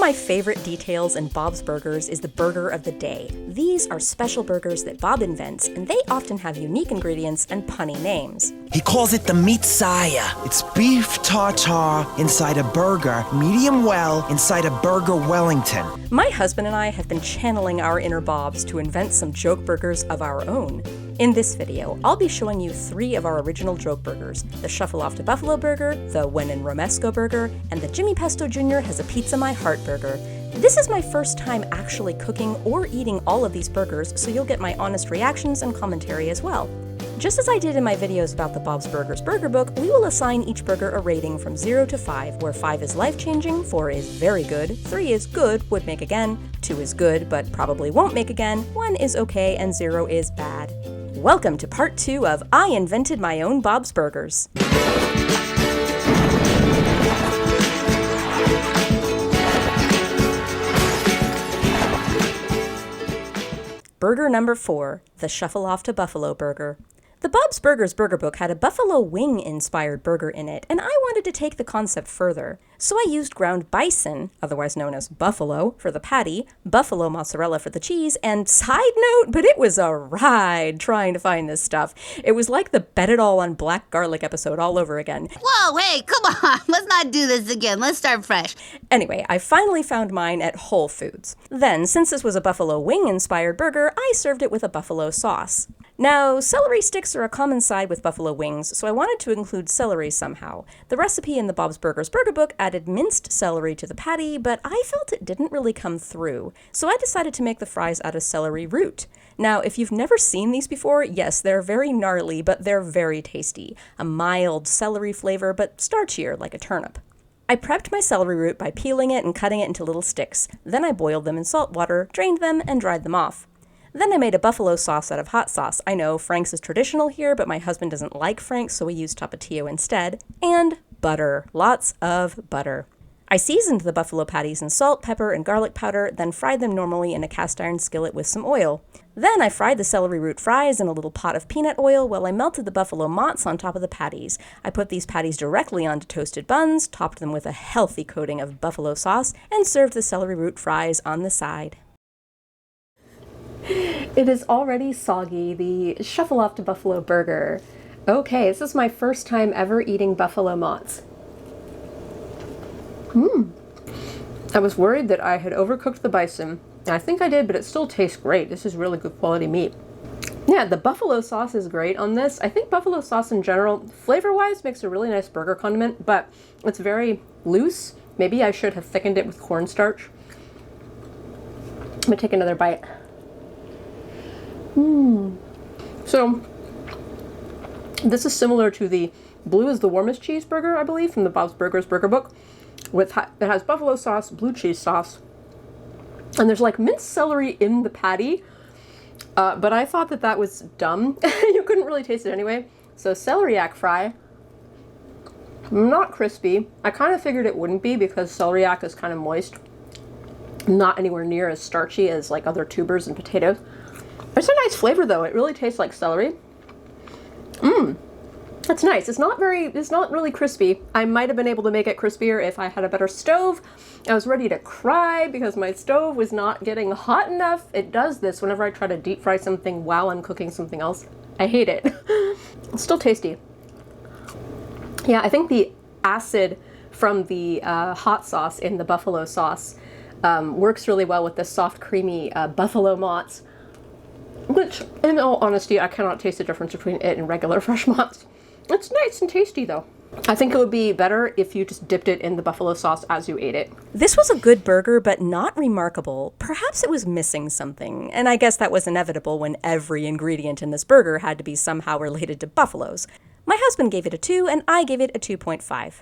my favorite details in Bob's Burgers is the burger of the day. These are special burgers that Bob invents, and they often have unique ingredients and punny names. He calls it the meat saya. It's beef tartare inside a burger, medium well inside a burger Wellington. My husband and I have been channeling our inner Bobs to invent some joke burgers of our own. In this video, I'll be showing you 3 of our original joke burgers: the Shuffle Off to Buffalo burger, the When in Romesco burger, and the Jimmy Pesto Jr. Has a Pizza My Heart burger. This is my first time actually cooking or eating all of these burgers, so you'll get my honest reactions and commentary as well. Just as I did in my videos about the Bob's Burgers Burger Book, we will assign each burger a rating from 0 to 5, where 5 is life-changing, 4 is very good, 3 is good, would make again, 2 is good, but probably won't make again, 1 is okay, and 0 is bad. Welcome to part 2 of I Invented My Own Bob's Burgers. Burger number 4, the Shuffle Off to Buffalo burger. The Bob's Burgers Burger Book had a buffalo wing-inspired burger in it, and I wanted to take the concept further. So I used ground bison, otherwise known as buffalo, for the patty, buffalo mozzarella for the cheese, and side note, but it was a ride trying to find this stuff. It was like the Bet It All on Black Garlic episode all over again. Whoa, hey, come on, let's not do this again. Let's start fresh. Anyway, I finally found mine at Whole Foods. Then, since this was a buffalo wing-inspired burger, I served it with a buffalo sauce. Now, celery sticks are a common side with buffalo wings, so I wanted to include celery somehow. The recipe in the Bob's Burgers Burger Book added minced celery to the patty, but I felt it didn't really come through, so I decided to make the fries out of celery root. Now, if you've never seen these before, yes, they're very gnarly, but they're very tasty. A mild celery flavor, but starchier like a turnip. I prepped my celery root by peeling it and cutting it into little sticks. Then I boiled them in salt water, drained them, and dried them off. Then I made a buffalo sauce out of hot sauce. I know Frank's is traditional here, but my husband doesn't like Frank's, so we used Tapatio instead. And butter. Lots of butter. I seasoned the buffalo patties in salt, pepper, and garlic powder, then fried them normally in a cast iron skillet with some oil. Then I fried the celery root fries in a little pot of peanut oil while I melted the buffalo mozz on top of the patties. I put these patties directly onto toasted buns, topped them with a healthy coating of buffalo sauce, and served the celery root fries on the side. It is already soggy, the Shuffle Off to Buffalo burger. Okay, this is my first time ever eating buffalo mozz. I was worried that I had overcooked the bison, and I think I did, but it still tastes great. This is really good quality meat. Yeah, the buffalo sauce is great on this. I think buffalo sauce in general, flavor-wise, makes a really nice burger condiment, but it's very loose. Maybe I should have thickened it with cornstarch. Let me take another bite. So, this is similar to the Blue is the Warmest cheeseburger, I believe, from the Bob's Burgers Burger Book. It has buffalo sauce, blue cheese sauce, and there's like minced celery in the patty, but I thought that that was dumb. You couldn't really taste it anyway. So celeriac fry, not crispy. I kind of figured it wouldn't be because celeriac is kind of moist, not anywhere near as starchy as like other tubers and potatoes. It's a nice flavor though. It really tastes like celery. That's nice. It's not really crispy. I might have been able to make it crispier if I had a better stove. I was ready to cry because my stove was not getting hot enough. It does this whenever I try to deep fry something while I'm cooking something else. I hate it. It's still tasty. Yeah, I think the acid from the hot sauce in the buffalo sauce works really well with the soft, creamy buffalo mozz. Which, in all honesty, I cannot taste the difference between it and regular fresh mozz. It's nice and tasty, though. I think it would be better if you just dipped it in the buffalo sauce as you ate it. This was a good burger, but not remarkable. Perhaps it was missing something, and I guess that was inevitable when every ingredient in this burger had to be somehow related to buffaloes. My husband gave it a 2, and I gave it a 2.5.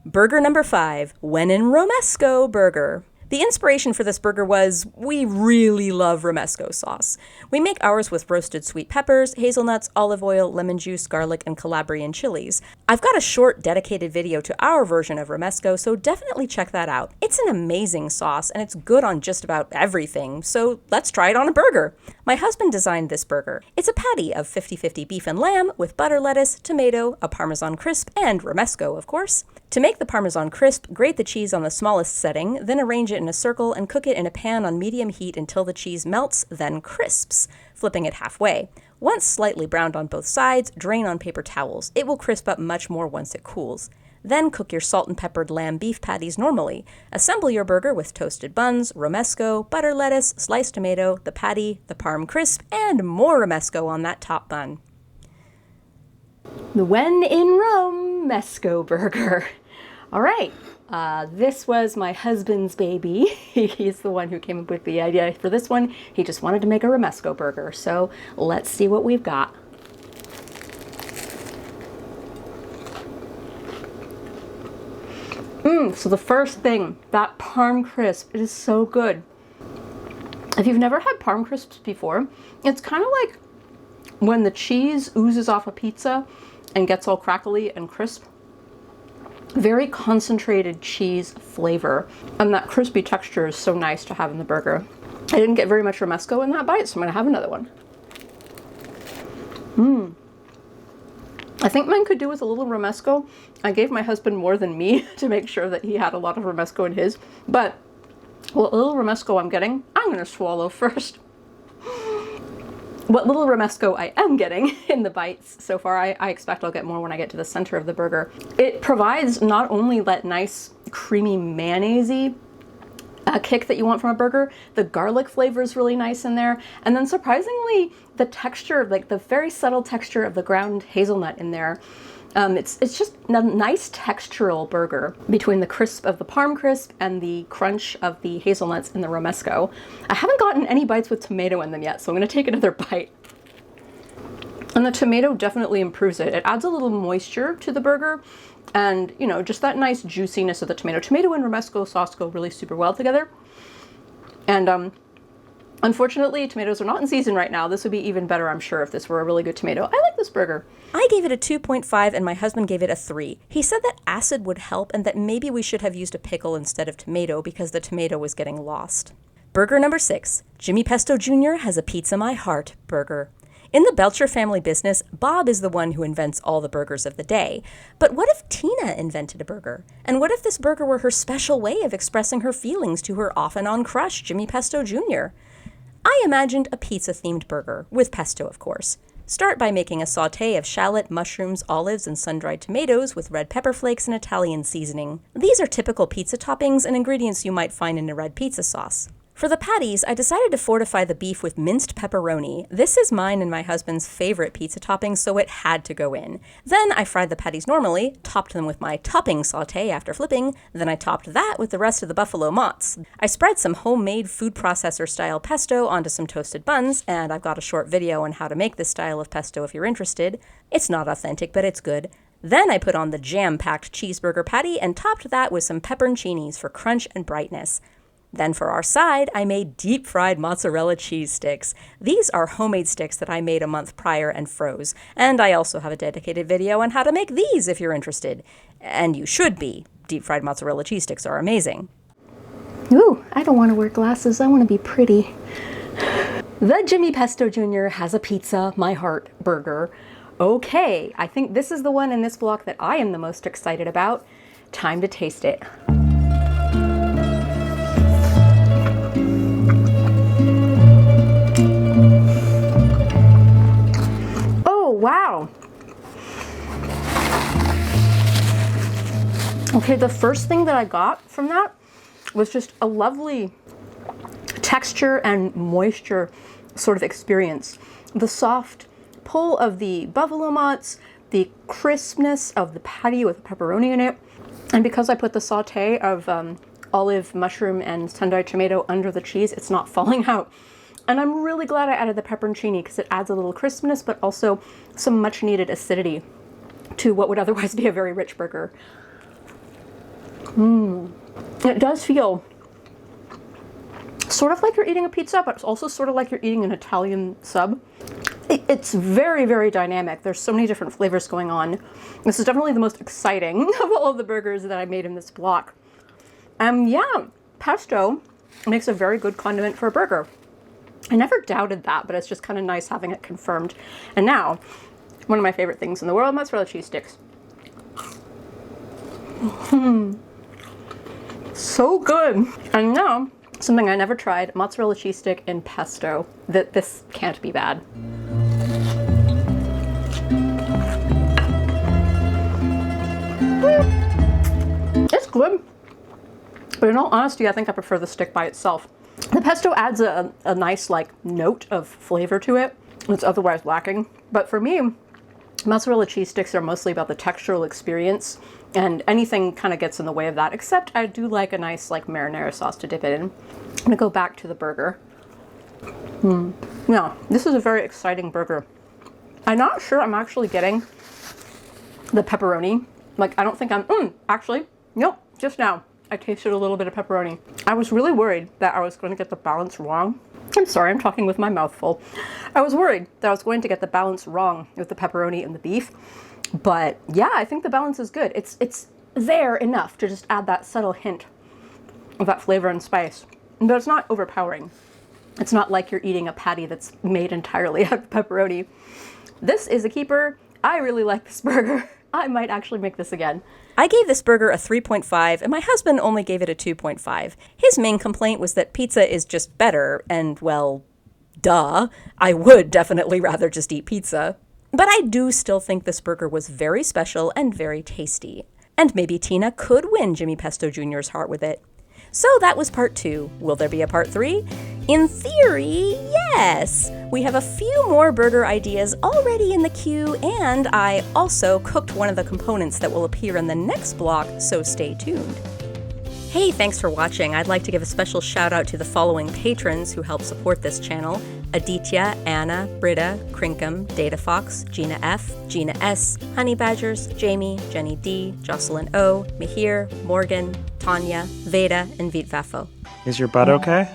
Burger number 5, When in Romesco burger. The inspiration for this burger was, we really love Romesco sauce. We make ours with roasted sweet peppers, hazelnuts, olive oil, lemon juice, garlic, and Calabrian chilies. I've got a short dedicated video to our version of Romesco, so definitely check that out. It's an amazing sauce, and it's good on just about everything, so let's try it on a burger. My husband designed this burger. It's a patty of 50-50 beef and lamb with butter lettuce, tomato, a Parmesan crisp, and Romesco, of course. To make the Parmesan crisp, grate the cheese on the smallest setting, then arrange it in a circle and cook it in a pan on medium heat until the cheese melts, then crisps, flipping it halfway. Once slightly browned on both sides, drain on paper towels. It will crisp up much more once it cools. Then cook your salt and peppered lamb beef patties normally. Assemble your burger with toasted buns, romesco, butter lettuce, sliced tomato, the patty, the parm crisp, and more romesco on that top bun. The when in Rome Romesco burger. All right. This was my husband's baby. He's the one who came up with the idea for this one. He just wanted to make a Romesco burger. So let's see what we've got. So the first thing, that parm crisp, it is so good. If you've never had parm crisps before, it's kind of like when the cheese oozes off a pizza and gets all crackly and crisp. Very concentrated cheese flavor, and that crispy texture is so nice to have in the burger. I didn't get very much Romesco in that bite, so I'm gonna have another one. I think mine could do with a little Romesco. I gave my husband more than me to make sure that he had a lot of Romesco in his, but what little Romesco I'm getting, I'm gonna swallow first. What little Romesco I am getting in the bites so far, I expect I'll get more when I get to the center of the burger. It provides not only that nice creamy mayonnaise-y kick that you want from a burger, the garlic flavor is really nice in there, and then surprisingly the texture, like the very subtle texture of the ground hazelnut in there. It's just a nice textural burger between the crisp of the parm crisp and the crunch of the hazelnuts in the Romesco. I haven't gotten any bites with tomato in them yet, so I'm gonna take another bite. And the tomato definitely improves it. It adds a little moisture to the burger and, you know, just that nice juiciness of the tomato. Tomato and Romesco sauce go really super well together. And unfortunately, tomatoes are not in season right now. This would be even better, I'm sure, if this were a really good tomato. I like this burger. I gave it a 2.5 and my husband gave it a 3. He said that acid would help and that maybe we should have used a pickle instead of tomato because the tomato was getting lost. Burger number 6. Jimmy Pesto Jr. has a Pizza My Heart burger. In the Belcher family business, Bob is the one who invents all the burgers of the day. But what if Tina invented a burger? And what if this burger were her special way of expressing her feelings to her off-and-on crush, Jimmy Pesto Jr.? I imagined a pizza-themed burger, with pesto of course. Start by making a sauté of shallot, mushrooms, olives, and sun-dried tomatoes with red pepper flakes and Italian seasoning. These are typical pizza toppings and ingredients you might find in a red pizza sauce. For the patties, I decided to fortify the beef with minced pepperoni. This is mine and my husband's favorite pizza topping, so it had to go in. Then I fried the patties normally, topped them with my topping sauté after flipping, then I topped that with the rest of the buffalo mozz. I spread some homemade food processor style pesto onto some toasted buns, and I've got a short video on how to make this style of pesto if you're interested. It's not authentic, but it's good. Then I put on the jam-packed cheeseburger patty and topped that with some pepperoncinis for crunch and brightness. Then for our side, I made deep-fried mozzarella cheese sticks. These are homemade sticks that I made a month prior and froze. And I also have a dedicated video on how to make these if you're interested. And you should be. Deep-fried mozzarella cheese sticks are amazing. Ooh, I don't want to wear glasses. I want to be pretty. The Jimmy Pesto Jr. has a Pizza My Heart burger. Okay, I think this is the one in this block that I am the most excited about. Time to taste it. Wow. Okay, the first thing that I got from that was just a lovely texture and moisture sort of experience. The soft pull of the buffalo mozz, the crispness of the patty with pepperoni in it, and because I put the sauté of olive, mushroom, and sun-dried tomato under the cheese, it's not falling out. And I'm really glad I added the pepperoncini because it adds a little crispness, but also some much needed acidity to what would otherwise be a very rich burger. It does feel sort of like you're eating a pizza, but it's also sort of like you're eating an Italian sub. It's very, very dynamic. There's so many different flavors going on. This is definitely the most exciting of all of the burgers that I made in this block. Yeah, pesto makes a very good condiment for a burger. I never doubted that, but it's just kind of nice having it confirmed. And now, one of my favorite things in the world, mozzarella cheese sticks. So good. And now, something I never tried, mozzarella cheese stick and pesto. This can't be bad. It's good. But in all honesty, I think I prefer the stick by itself. The pesto adds a nice like note of flavor to it that's otherwise lacking. But for me, mozzarella cheese sticks are mostly about the textural experience, and anything kind of gets in the way of that, except I do like a nice like marinara sauce to dip it in. I'm gonna go back to the burger. Now, this is a very exciting burger. I'm not sure I'm actually getting the pepperoni. Like, I don't think actually, nope, just now. I tasted a little bit of pepperoni. I was really worried that I was going to get the balance wrong. I'm sorry, I'm talking with my mouth full. I was worried that I was going to get the balance wrong with the pepperoni and the beef. But yeah, I think the balance is good. It's there enough to just add that subtle hint of that flavor and spice. But it's not overpowering. It's not like you're eating a patty that's made entirely out of pepperoni. This is a keeper. I really like this burger. I might actually make this again. I gave this burger a 3.5, and my husband only gave it a 2.5. His main complaint was that pizza is just better, and, well, duh. I would definitely rather just eat pizza. But I do still think this burger was very special and very tasty. And maybe Tina could win Jimmy Pesto Jr.'s heart with it. So that was part 2. Will there be a part 3? In theory, yes! We have a few more burger ideas already in the queue, and I also cooked one of the components that will appear in the next block, so stay tuned. Hey, thanks for watching. I'd like to give a special shout out to the following patrons who help support this channel: Aditya, Anna, Britta, Crinkum, DataFox, Gina F, Gina S, Honey Badgers, Jamie, Jenny D, Jocelyn O, Mihir, Morgan, Tanya, Veda, and Vitvafo. Is your butt okay?